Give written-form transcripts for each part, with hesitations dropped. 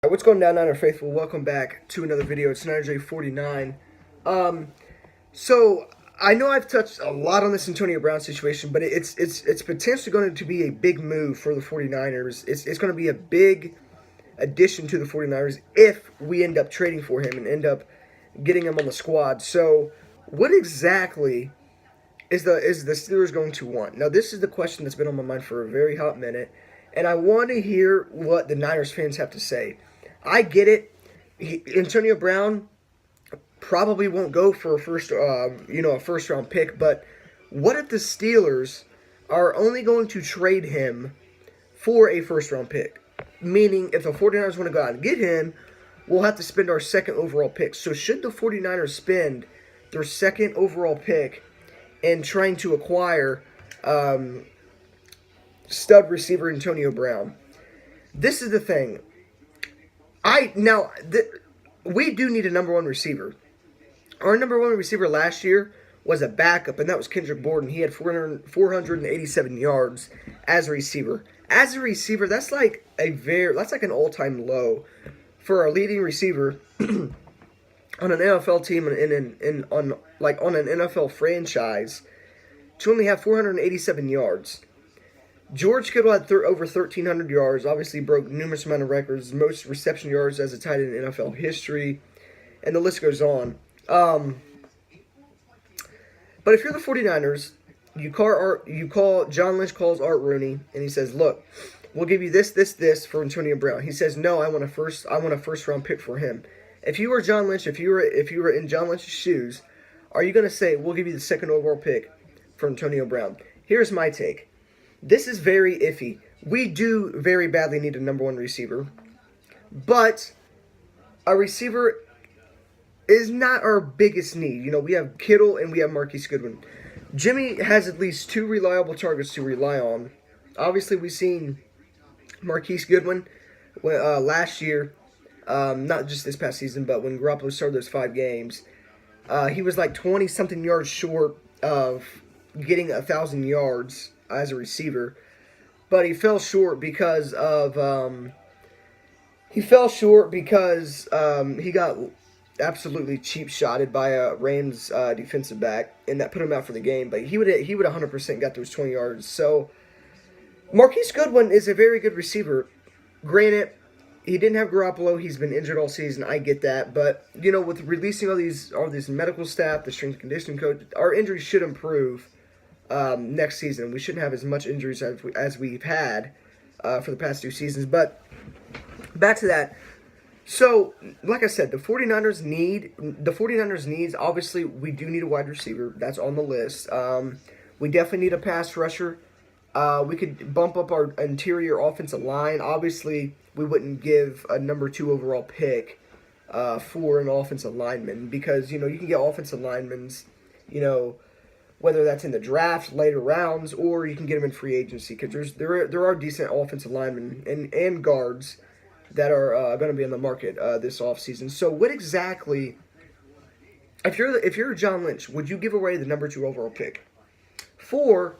What's going down, Niner Faithful? Welcome back to another video. It's NinerJ49. Um, so I know I've touched a lot on this Antonio Brown situation, but it's potentially going to be a big move for the 49ers. It's going to be a big addition to the 49ers if we end up trading for him and end up getting him on the squad. So what exactly is the Steelers going to want? Now, this is the question that's been on my mind for a very hot minute, and I want to hear what the Niners fans have to say. I get it. Antonio Brown probably won't go for a first round pick, but what if the Steelers are only going to trade him for a first round pick? Meaning, if the 49ers want to go out and get him, we'll have to spend our second overall pick. So should the 49ers spend their second overall pick in trying to acquire stud receiver Antonio Brown? This is the thing. We do need a number one receiver. Our number one receiver last year was a backup, and that was Kendrick Bourne. He had 487 yards as a receiver. As a receiver, that's like an all-time low for a leading receiver on an NFL team and on an NFL franchise to only have 487 yards. George Kittle had over 1,300 yards, obviously broke numerous amount of records, most reception yards as a tight end in NFL history, and the list goes on. But if you're the 49ers, John Lynch calls Art Rooney, and he says, look, we'll give you this for Antonio Brown. He says, no, I want a first round pick for him. If you were John Lynch, if you were in John Lynch's shoes, are you going to say, we'll give you the second overall pick for Antonio Brown? Here's my take. This is very iffy. We do very badly need a number one receiver, but a receiver is not our biggest need. You know, we have Kittle and we have Marquise Goodwin. Jimmy has at least two reliable targets to rely on. Obviously, we've seen Marquise Goodwin last year, not just this past season, but when Garoppolo started those 5 games, he was like 20-something yards short of getting 1,000 yards as a receiver, but he fell short because he got absolutely cheap shotted by a Rams defensive back, and that put him out for the game. But he would 100% got those 20 yards. So Marquise Goodwin is a very good receiver. Granted, he didn't have Garoppolo. He's been injured all season. I get that, but you know, with releasing all these medical staff, the strength and conditioning coach, our injuries should improve next season. We shouldn't have as much injuries as we've had for the past 2 seasons. But back to that. So, like I said, the 49ers needs, obviously, we do need a wide receiver. That's on the list. We definitely need a pass rusher. We could bump up our interior offensive line. Obviously, we wouldn't give a number 2 overall pick for an offensive lineman because, you know, you can get offensive linemen, you know, whether that's in the draft, later rounds, or you can get them in free agency because there are decent offensive linemen and guards that are going to be on the market this offseason. So what exactly, if you're John Lynch, would you give away the number 2 overall pick for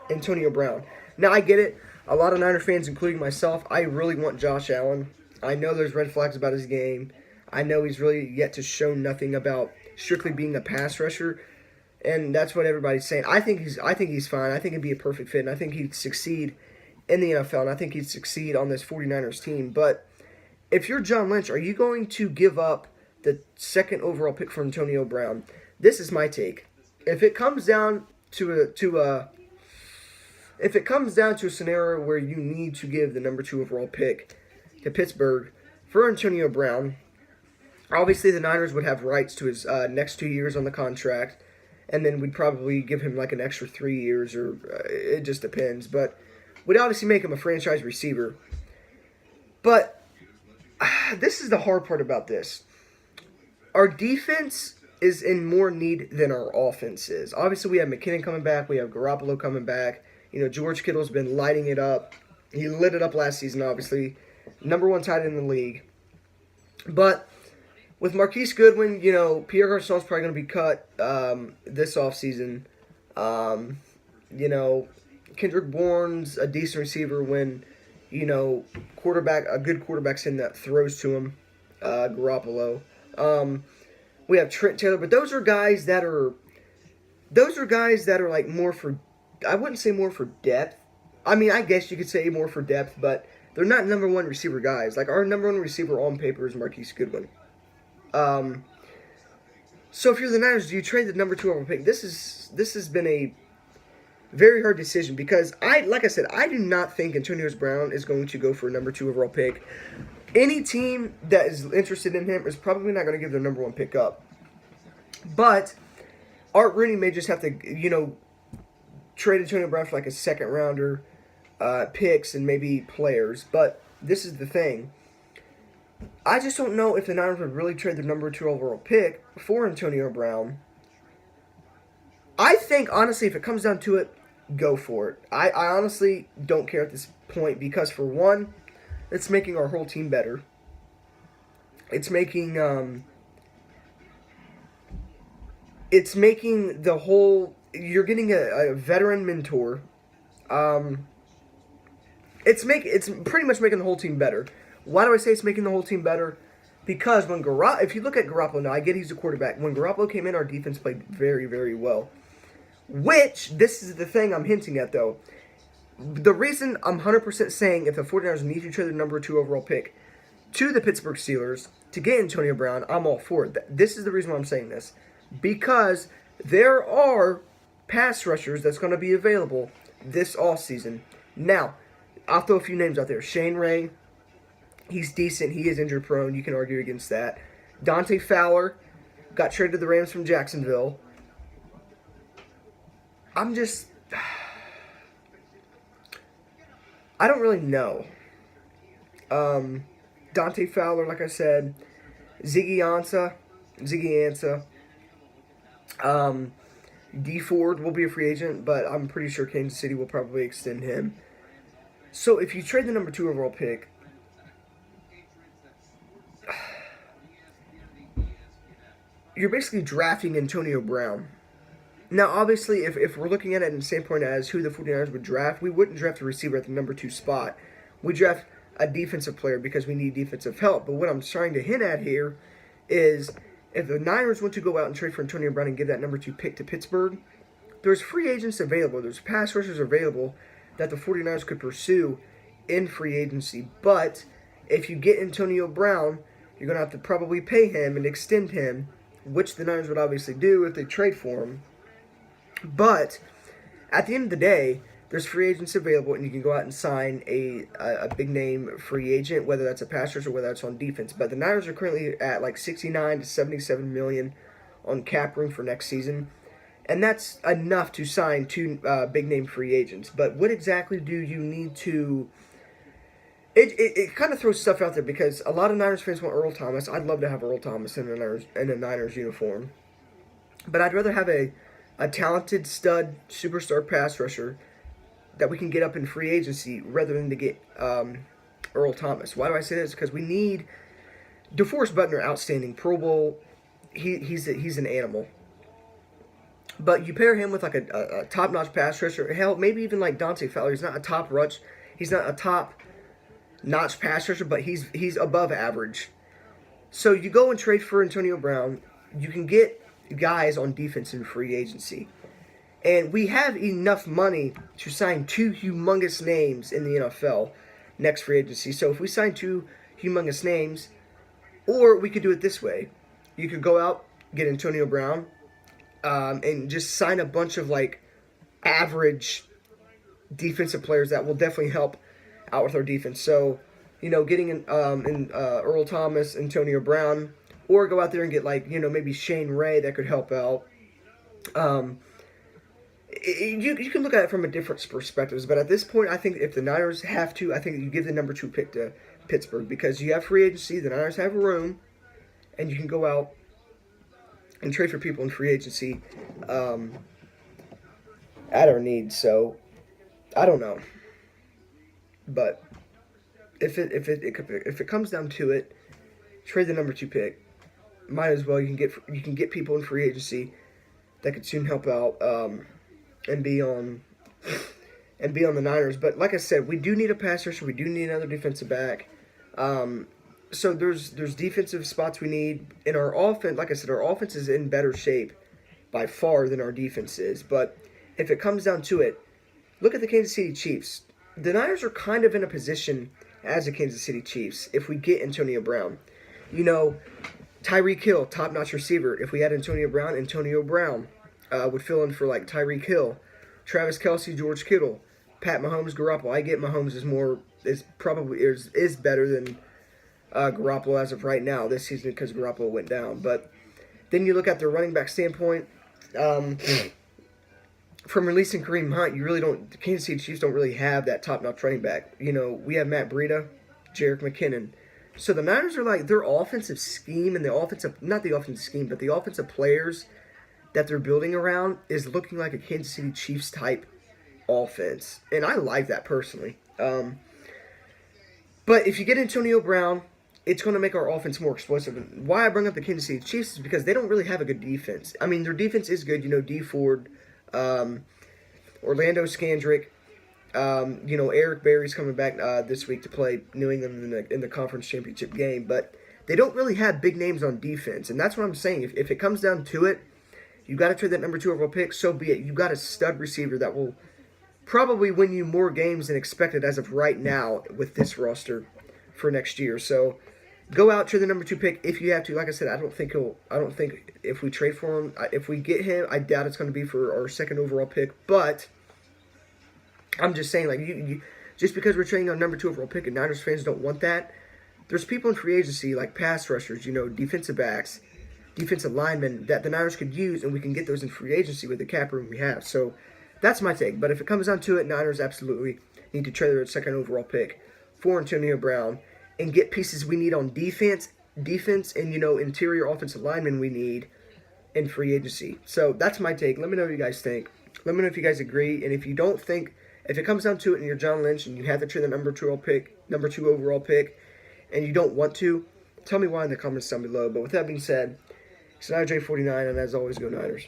Antonio Brown? Now, I get it. A lot of Niner fans, including myself, I really want Josh Allen. I know there's red flags about his game. I know he's really yet to show nothing about strictly being a pass rusher, and that's what everybody's saying. I think he's fine. I think he'd be a perfect fit, and I think he'd succeed in the NFL, and I think he'd succeed on this 49ers team. But if you're John Lynch, are you going to give up the second overall pick for Antonio Brown? This is my take. If it comes down to a scenario where you need to give the number 2 overall pick to Pittsburgh for Antonio Brown, obviously the Niners would have rights to his next 2 years on the contract, and then we'd probably give him like an extra 3 years, or it just depends. But we'd obviously make him a franchise receiver. But this is the hard part about this. Our defense is in more need than our offense is. Obviously, we have McKinnon coming back. We have Garoppolo coming back. You know, George Kittle's been lighting it up. He lit it up last season, obviously. Number 1 tight end in the league. But with Marquise Goodwin, you know, Pierre Garçon's probably going to be cut this offseason. You know, Kendrick Bourne's a decent receiver when quarterback, a good quarterback's in that throws to him, Garoppolo. We have Trent Taylor, but those are guys that are like more for, I wouldn't say more for depth. I mean, I guess you could say more for depth, but they're not number one receiver guys. Like our number one receiver on paper is Marquise Goodwin. So if you're the Niners, do you trade the number 2 overall pick? This has been a very hard decision because like I said, I do not think Antonio Brown is going to go for a number 2 overall pick. Any team that is interested in him is probably not going to give their number 1 pick up. But Art Rooney may just have to, trade Antonio Brown for like a second rounder, picks and maybe players. But this is the thing. I just don't know if the Niners would really trade their number 2 overall pick for Antonio Brown. I think, honestly, if it comes down to it, go for it. I honestly don't care at this point because, for one, it's making our whole team better. It's making the whole. You're getting a veteran mentor. It's pretty much making the whole team better. Why do I say it's making the whole team better? Because if you look at Garoppolo now, I get he's a quarterback. When Garoppolo came in, our defense played very, very well. This is the thing I'm hinting at, though. The reason I'm 100% saying if the 49ers need to trade their number 2 overall pick to the Pittsburgh Steelers to get Antonio Brown, I'm all for it. This is the reason why I'm saying this. Because there are pass rushers that's going to be available this offseason. Now, I'll throw a few names out there. Shane Ray, he's decent. He is injury prone. You can argue against that. Dante Fowler got traded to the Rams from Jacksonville. I don't really know. Dante Fowler, like I said. Ziggy Ansah. D Ford will be a free agent, but I'm pretty sure Kansas City will probably extend him. So if you trade the number 2 overall pick, you're basically drafting Antonio Brown. Now, obviously, if we're looking at it in the same point as who the 49ers would draft, we wouldn't draft a receiver at the number 2 spot. We draft a defensive player because we need defensive help. But what I'm trying to hint at here is if the Niners want to go out and trade for Antonio Brown and give that number 2 pick to Pittsburgh, there's free agents available. There's pass rushers available that the 49ers could pursue in free agency. But if you get Antonio Brown, you're going to have to probably pay him and extend him, which the Niners would obviously do if they trade for him. But at the end of the day, there's free agents available, and you can go out and sign a big name free agent, whether that's a pass rusher or whether that's on defense. But the Niners are currently at like 69 to 77 million on cap room for next season, and that's enough to sign 2 big name free agents. But what exactly do you need to? It kind of throws stuff out there because a lot of Niners fans want Earl Thomas. I'd love to have Earl Thomas in a Niners uniform, but I'd rather have a talented stud superstar pass rusher that we can get up in free agency rather than to get Earl Thomas. Why do I say this? Because we need DeForest Buckner, outstanding Pro Bowl. He's an animal. But you pair him with like a top-notch pass rusher. Hell, maybe even like Dante Fowler. He's not a top rush. He's not a top-notch pass rusher, but he's above average. So you go and trade for Antonio Brown. You can get guys on defense in free agency. And we have enough money to sign 2 humongous names in the NFL next free agency. So if we sign 2 humongous names, or we could do it this way. You could go out, get Antonio Brown, and just sign a bunch of like average defensive players that will definitely help out with our defense. So, getting in Earl Thomas, Antonio Brown, or go out there and get maybe Shane Ray that could help out. You can look at it from a different perspectives, but at this point, I think if the Niners have to, I think you give the number 2 pick to Pittsburgh because you have free agency, the Niners have room, and you can go out and trade for people in free agency at our needs. So I don't know, but if it comes down to it, trade the number 2 pick. Might as well. You can get people in free agency that could soon help out and be on and be on the Niners. But like I said, we do need a pass rusher. We do need another defensive back. So there's defensive spots we need in our offense. Like I said, our offense is in better shape by far than our defense is. But if it comes down to it, look at the Kansas City Chiefs. The Niners are kind of in a position as the Kansas City Chiefs if we get Antonio Brown. You know, Tyreek Hill, top-notch receiver. If we had Antonio Brown would fill in for like Tyreek Hill. Travis Kelce, George Kittle, Pat Mahomes, Garoppolo. I get Mahomes is better than Garoppolo as of right now this season because Garoppolo went down. But then you look at the running back standpoint. From releasing Kareem Hunt, the Kansas City Chiefs don't really have that top-notch running back. You know, we have Matt Breida, Jerick McKinnon. So the Niners are like, their offensive scheme and the offensive players that they're building around is looking like a Kansas City Chiefs type offense. And I like that personally. But if you get Antonio Brown, it's going to make our offense more explosive. And why I bring up the Kansas City Chiefs is because they don't really have a good defense. I mean, their defense is good. You know, Dee Ford, Orlando Scandrick, Eric Berry's coming back this week to play New England in the conference championship game. But they don't really have big names on defense. And that's what I'm saying. If it comes down to it, you got to trade that number 2 overall pick, so be it. You got a stud receiver that will probably win you more games than expected as of right now with this roster for next year. So go out to the number 2 pick if you have to. Like I said, I don't think if we trade for him, if we get him, I doubt it's going to be for our 2nd overall pick. But I'm just saying, like you just because we're trading on number 2 overall pick and Niners fans don't want that, there's people in free agency like pass rushers, defensive backs, defensive linemen that the Niners could use, and we can get those in free agency with the cap room we have. So that's my take. But if it comes down to it, Niners absolutely need to trade their 2nd overall pick for Antonio Brown and get pieces we need on defense, and interior offensive linemen we need in free agency. So that's my take. Let me know what you guys think. Let me know if you guys agree, and if you don't think, if it comes down to it and you're John Lynch and you have to trade the number 2 overall pick, and you don't want to, tell me why in the comments down below. But with that being said, it's J49, and as always, go Niners.